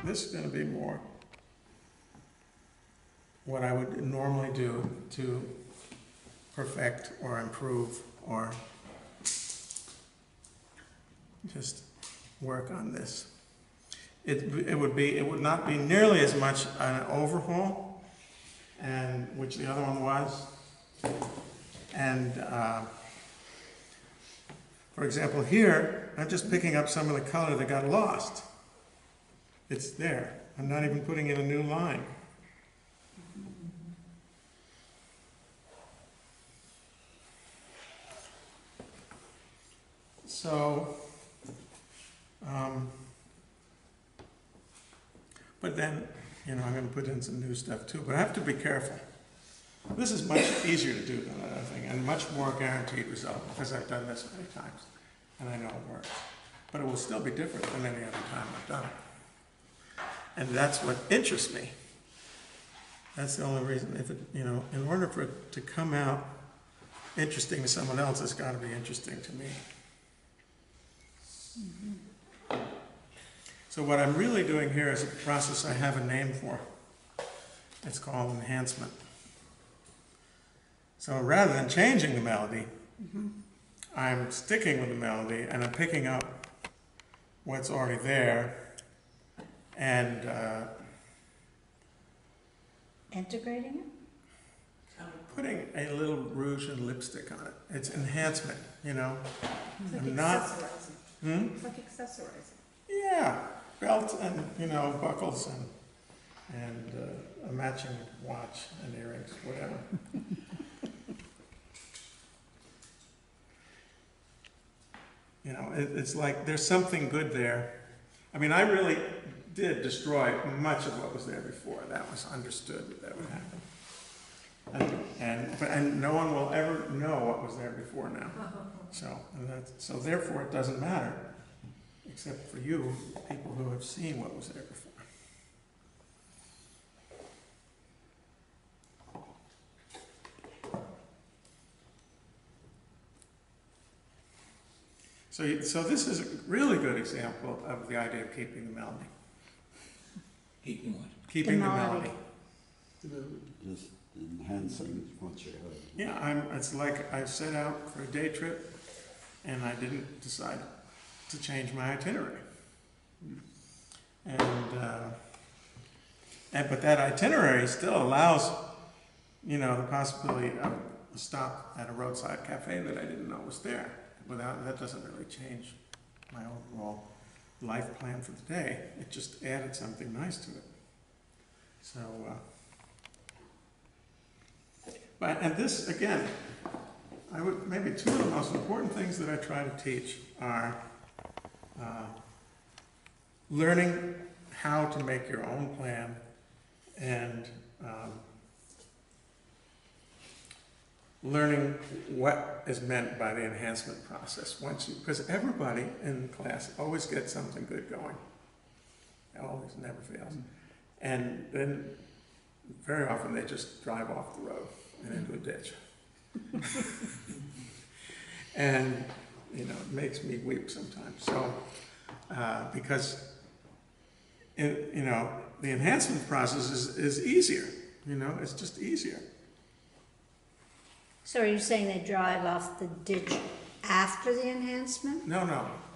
this is going to be more what I would normally do to perfect or improve or just work on this. It would not be nearly as much an overhaul, and which the other one was. And for example, here I'm just picking up some of the color that got lost. It's there. I'm not even putting in a new line. So, but then, you know, I'm going to put in some new stuff too, but I have to be careful. This is much easier to do than another thing, and much more guaranteed result, because I've done this many times, and I know it works. But it will still be different than any other time I've done it. And that's what interests me. That's the only reason. If it, you know, in order for it to come out interesting to someone else, it's got to be interesting to me. So what I'm really doing here is a process I have a name for. It's called enhancement. So rather than changing the melody, I'm sticking with the melody and I'm picking up what's already there and integrating it? Putting a little rouge and lipstick on it. It's enhancement, you know. It's like I'm not. accessorizing. It's like accessorizing. Yeah, belt and, you know, buckles and a matching watch and earrings, whatever. You know, it's like there's something good there. I mean, I really did destroy much of what was there before. That was understood that would happen. And no one will ever know what was there before now. So therefore it doesn't matter, except for you, people who have seen what was there before. So this is a really good example of the idea of keeping the melody. Keeping what? Keeping The the melody. melody. Just enhancing what you have. Yeah, it's like I set out for a day trip and I didn't decide to change my itinerary. But that itinerary still allows, you know, the possibility of a stop at a roadside cafe that I didn't know was there. That doesn't really change my overall life plan for the day. It just added something nice to it. So, and this, again, maybe two of the most important things that I try to teach are learning how to make your own plan and learning what is meant by the enhancement process. Because everybody in class always gets something good going. It always never fails. And then very often they just drive off the road and into a ditch. And, you know, it makes me weep sometimes. So, because, you know, the enhancement process is easier. You know, it's just easier. So are you saying they drive off the ditch after the enhancement? No.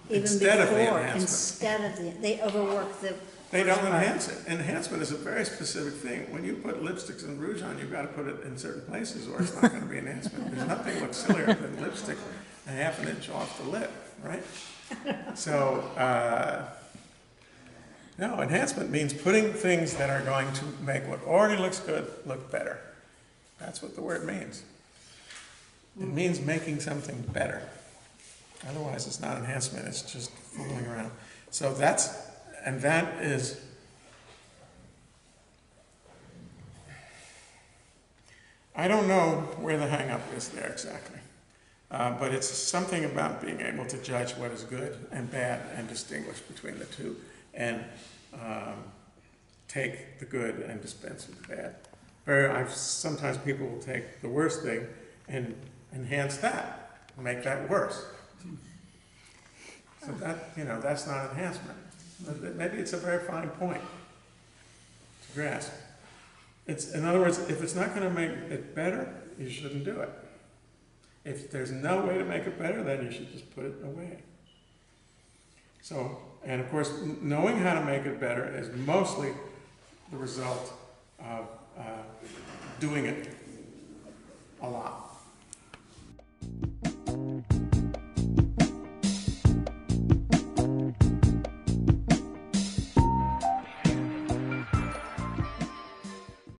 Even Instead before, of the enhancement. instead of the, they overwork the. They don't enhance it. Enhancement is a very specific thing. When you put lipsticks and rouge on, you've got to put it in certain places or it's not going to be enhancement. There's nothing looks sillier than lipstick a half an inch off the lip, right? So, no, enhancement means putting things that are going to make what already looks good look better. That's what the word means. It means making something better. Otherwise, it's not enhancement, it's just fooling around. So that is, I don't know where the hang up is there exactly. But it's something about being able to judge what is good and bad and distinguish between the two and take the good and dispense with the bad. Sometimes people will take the worst thing and enhance that, make that worse. So that, you know, that's not enhancement. Maybe it's a very fine point, grasp. In other words, if it's not gonna make it better, you shouldn't do it. If there's no way to make it better, then you should just put it away. So, and of course, knowing how to make it better is mostly the result of doing it a lot.